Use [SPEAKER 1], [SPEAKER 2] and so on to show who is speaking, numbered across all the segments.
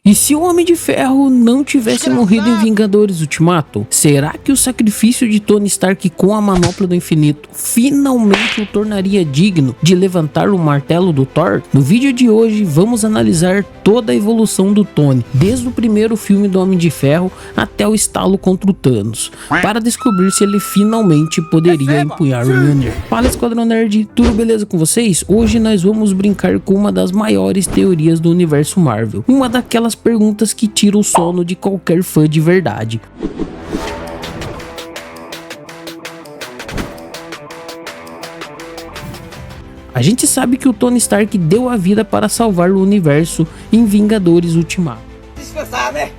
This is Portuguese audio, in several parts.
[SPEAKER 1] E se o Homem de Ferro não tivesse morrido em Vingadores Ultimato, será que o sacrifício de Tony Stark com a manopla do infinito finalmente o tornaria digno de levantar o martelo do Thor? No vídeo de hoje vamos analisar toda a evolução do Tony, desde o primeiro filme do Homem de Ferro até o estalo contra o Thanos, para descobrir se ele finalmente poderia empunhar o Mjolnir. Fala, Esquadrão Nerd, tudo beleza com vocês? Hoje nós vamos brincar com uma das maiores teorias do universo Marvel, uma daquelas perguntas que tiram o sono de qualquer fã de verdade. A gente sabe que o Tony Stark deu a vida para salvar o universo em Vingadores Ultimato.
[SPEAKER 2] Descansar, né?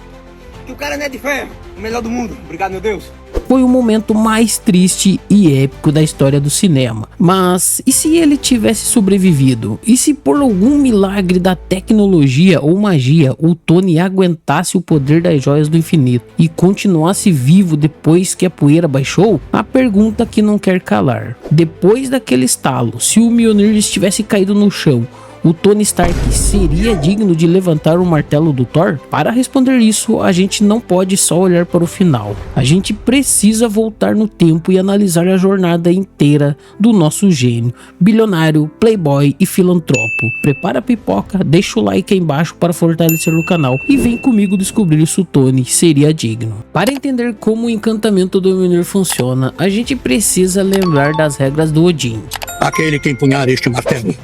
[SPEAKER 2] Que o cara não é de ferro, o melhor do mundo. Obrigado, meu Deus.
[SPEAKER 1] Foi o momento mais triste e épico da história do cinema. Mas e se ele tivesse sobrevivido? E se por algum milagre da tecnologia ou magia o Tony aguentasse o poder das joias do infinito e continuasse vivo depois que a poeira baixou? A pergunta que não quer calar. Depois daquele estalo, se o Mjolnir estivesse caído no chão, o Tony Stark seria digno de levantar o martelo do Thor? Para responder isso, a gente não pode só olhar para o final. A gente precisa voltar no tempo e analisar a jornada inteira do nosso gênio, bilionário, playboy e filantropo. Prepara a pipoca, deixa o like aí embaixo para fortalecer o canal e vem comigo descobrir se o Tony seria digno. Para entender como o encantamento do Mjolnir funciona, a gente precisa lembrar das regras do Odin.
[SPEAKER 3] Aquele que empunhar este martelo,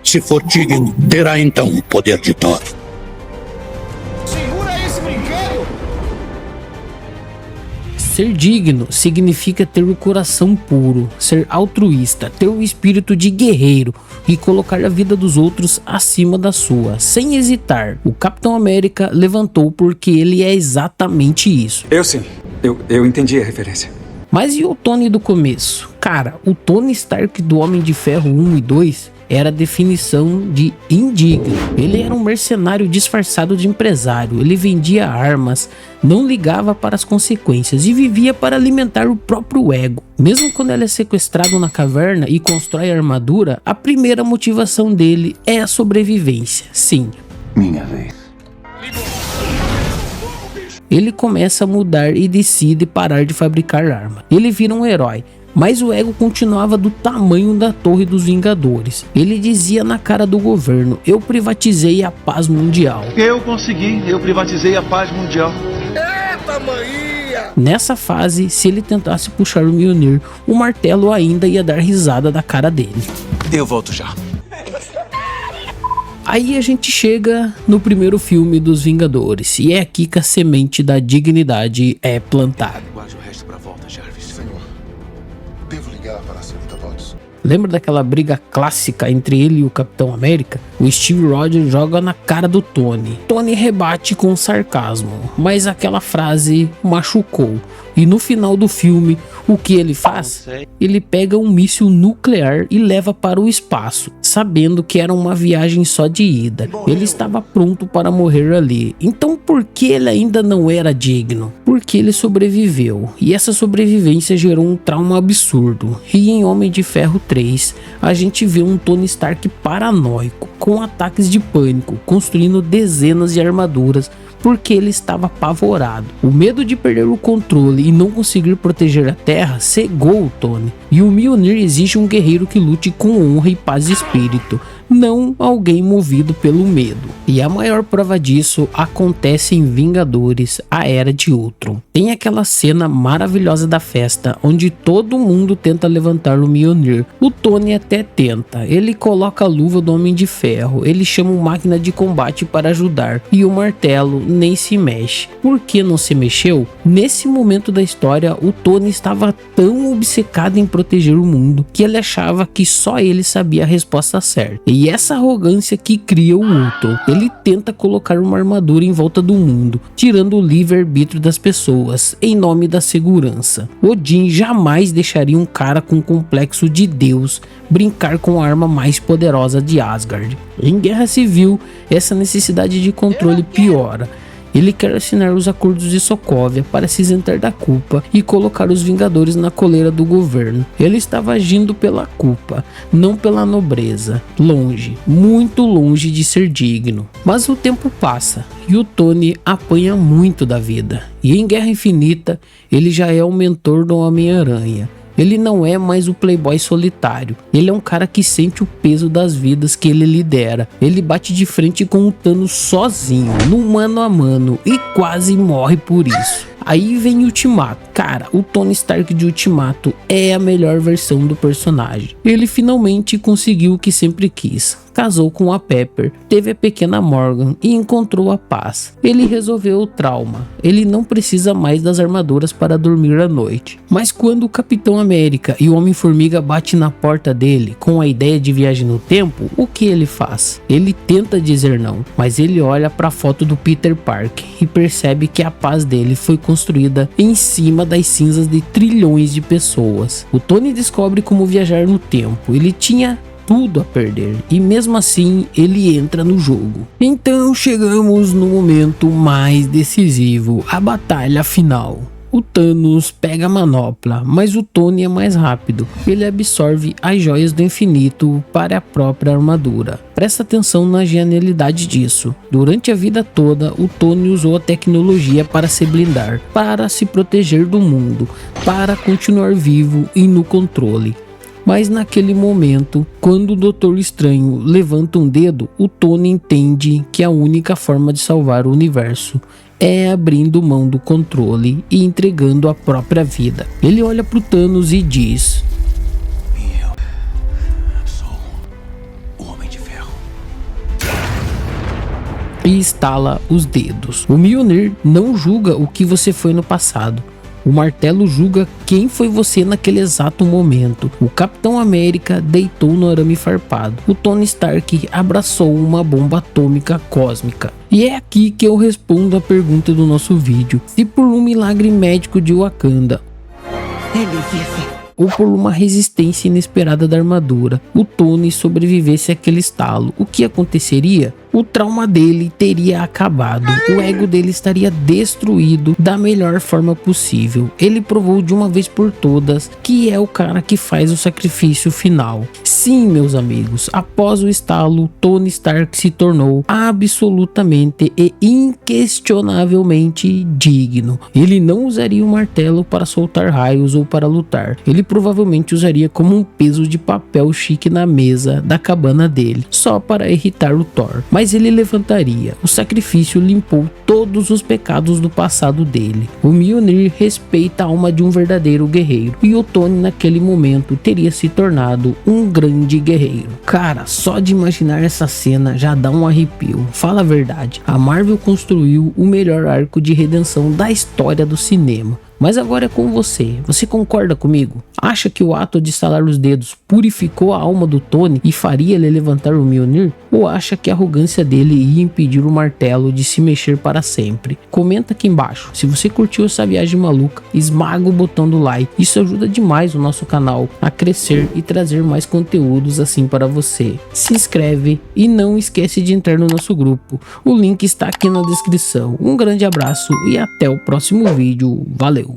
[SPEAKER 3] se for digno, terá então o poder de Thor.
[SPEAKER 2] Segura esse brinquedo!
[SPEAKER 1] Ser digno significa ter o coração puro, ser altruísta, ter o espírito de guerreiro e colocar a vida dos outros acima da sua, sem hesitar. O Capitão América levantou porque ele é exatamente isso.
[SPEAKER 4] Eu sim, eu entendi a referência.
[SPEAKER 1] Mas e o Tony do começo? Cara, o Tony Stark do Homem de Ferro 1 e 2 era a definição de indigno. Ele era um mercenário disfarçado de empresário, ele vendia armas, não ligava para as consequências e vivia para alimentar o próprio ego. Mesmo quando ele é sequestrado na caverna e constrói a armadura, a primeira motivação dele é a sobrevivência. Sim,
[SPEAKER 3] Minha vez.
[SPEAKER 1] ele começa a mudar e decide parar de fabricar arma. Ele vira um herói. Mas o ego continuava do tamanho da Torre dos Vingadores. Ele dizia na cara do governo: eu privatizei a paz mundial.
[SPEAKER 5] Eu consegui, eu privatizei a paz mundial.
[SPEAKER 2] Eita, maninha!
[SPEAKER 1] Nessa fase, se ele tentasse puxar o Mjolnir, o martelo ainda ia dar risada da cara dele.
[SPEAKER 5] Eu volto já.
[SPEAKER 1] Aí a gente chega no primeiro filme dos Vingadores, e é aqui que a semente da dignidade é plantada.
[SPEAKER 5] Guarde o resto pra volta, Jarvis.
[SPEAKER 6] Senhor, devo ligar para a senhorita Dodds?
[SPEAKER 1] Lembra daquela briga clássica entre ele e o Capitão América? O Steve Rogers joga na cara do Tony. Tony rebate com sarcasmo, mas aquela frase machucou. E no final do filme, o que ele faz? Ele pega um míssil nuclear e leva para o espaço, sabendo que era uma viagem só de ida. Ele estava pronto para morrer ali. Então por que ele ainda não era digno? Porque ele sobreviveu. E essa sobrevivência gerou um trauma absurdo. E em Homem de Ferro 3, a gente vê um Tony Stark paranoico, com ataques de pânico, construindo dezenas de armaduras, porque ele estava apavorado. O medo de perder o controle e não conseguir proteger a Terra cegou o Tony. E o Mjolnir exige um guerreiro que lute com honra e paz de espírito, não alguém movido pelo medo. E a maior prova disso acontece em Vingadores, a Era de Ultron. Tem aquela cena maravilhosa da festa, onde todo mundo tenta levantar o Mjolnir. O Tony até tenta, ele coloca a luva do Homem de Ferro, ele chama uma máquina de combate para ajudar, e o martelo nem se mexe. Por que não se mexeu? Nesse momento da história, o Tony estava tão obcecado em proteger o mundo, que ele achava que só ele sabia a resposta certa. E essa arrogância que cria o Ultron. Ele tenta colocar uma armadura em volta do mundo, tirando o livre-arbítrio das pessoas, em nome da segurança. Odin jamais deixaria um cara com complexo de Deus brincar com a arma mais poderosa de Asgard. Em Guerra Civil, essa necessidade de controle piora. Ele quer assinar os acordos de Sokovia para se isentar da culpa e colocar os Vingadores na coleira do governo. Ele estava agindo pela culpa, não pela nobreza. Longe, muito longe de ser digno. Mas o tempo passa e o Tony apanha muito da vida. E em Guerra Infinita, ele já é o mentor do Homem-Aranha. Ele não é mais o playboy solitário. Ele é um cara que sente o peso das vidas que ele lidera. Ele bate de frente com o Thanos sozinho, no mano a mano, e quase morre por isso. Aí vem Ultimato. Cara, o Tony Stark de Ultimato é a melhor versão do personagem. Ele finalmente conseguiu o que sempre quis. Casou com a Pepper, teve a pequena Morgan e encontrou a paz. Ele resolveu o trauma. Ele não precisa mais das armaduras para dormir à noite. Mas quando o Capitão América e o Homem-Formiga batem na porta dele com a ideia de viagem no tempo, o que ele faz? Ele tenta dizer não, mas ele olha para a foto do Peter Parker e percebe que a paz dele foi construída em cima das cinzas de trilhões de pessoas. O Tony descobre como viajar no tempo. Ele tinha tudo a perder e mesmo assim ele entra no jogo. Então chegamos no momento mais decisivo, a batalha final. O Thanos pega a manopla, mas o Tony é mais rápido. Ele absorve as joias do infinito para a própria armadura. Presta atenção na genialidade disso. Durante a vida toda, o Tony usou a tecnologia para se blindar, para se proteger do mundo, para continuar vivo e no controle. Mas naquele momento, quando o Doutor Estranho levanta um dedo, o Tony entende que a única forma de salvar o universo é abrindo mão do controle e entregando a própria vida. Ele olha pro Thanos e diz:
[SPEAKER 5] Eu sou o Homem de Ferro.
[SPEAKER 1] E estala os dedos. O Mjolnir não julga o que você foi no passado. O martelo julga quem foi você naquele exato momento. O Capitão América deitou no arame farpado. O Tony Stark abraçou uma bomba atômica cósmica. E é aqui que eu respondo a pergunta do nosso vídeo. Se por um milagre médico de Wakanda,
[SPEAKER 2] Ele vive.
[SPEAKER 1] ou por uma resistência inesperada da armadura, o Tony sobrevivesse àquele estalo, o que aconteceria? O trauma dele teria acabado, o ego dele estaria destruído da melhor forma possível. Ele provou de uma vez por todas que é o cara que faz o sacrifício final. Sim, meus amigos, após o estalo, Tony Stark se tornou absolutamente e inquestionavelmente digno. Ele não usaria o martelo para soltar raios ou para lutar. Ele provavelmente usaria como um peso de papel chique na mesa da cabana dele, só para irritar o Thor. Mas ele levantaria. O sacrifício limpou todos os pecados do passado dele. O Mjolnir respeita a alma de um verdadeiro guerreiro. E o Tony naquele momento teria se tornado um grande guerreiro. Cara, só de imaginar essa cena já dá um arrepio. Fala a verdade, a Marvel construiu o melhor arco de redenção da história do cinema. Mas agora é com você. Você concorda comigo? Acha que o ato de estalar os dedos purificou a alma do Tony e faria ele levantar o Mjolnir? Ou acha que a arrogância dele ia impedir o martelo de se mexer para sempre? Comenta aqui embaixo. Se você curtiu essa viagem maluca, esmaga o botão do like. Isso ajuda demais o nosso canal a crescer e trazer mais conteúdos assim para você. Se inscreve e não esquece de entrar no nosso grupo. O link está aqui na descrição. Um grande abraço e até o próximo vídeo. Valeu!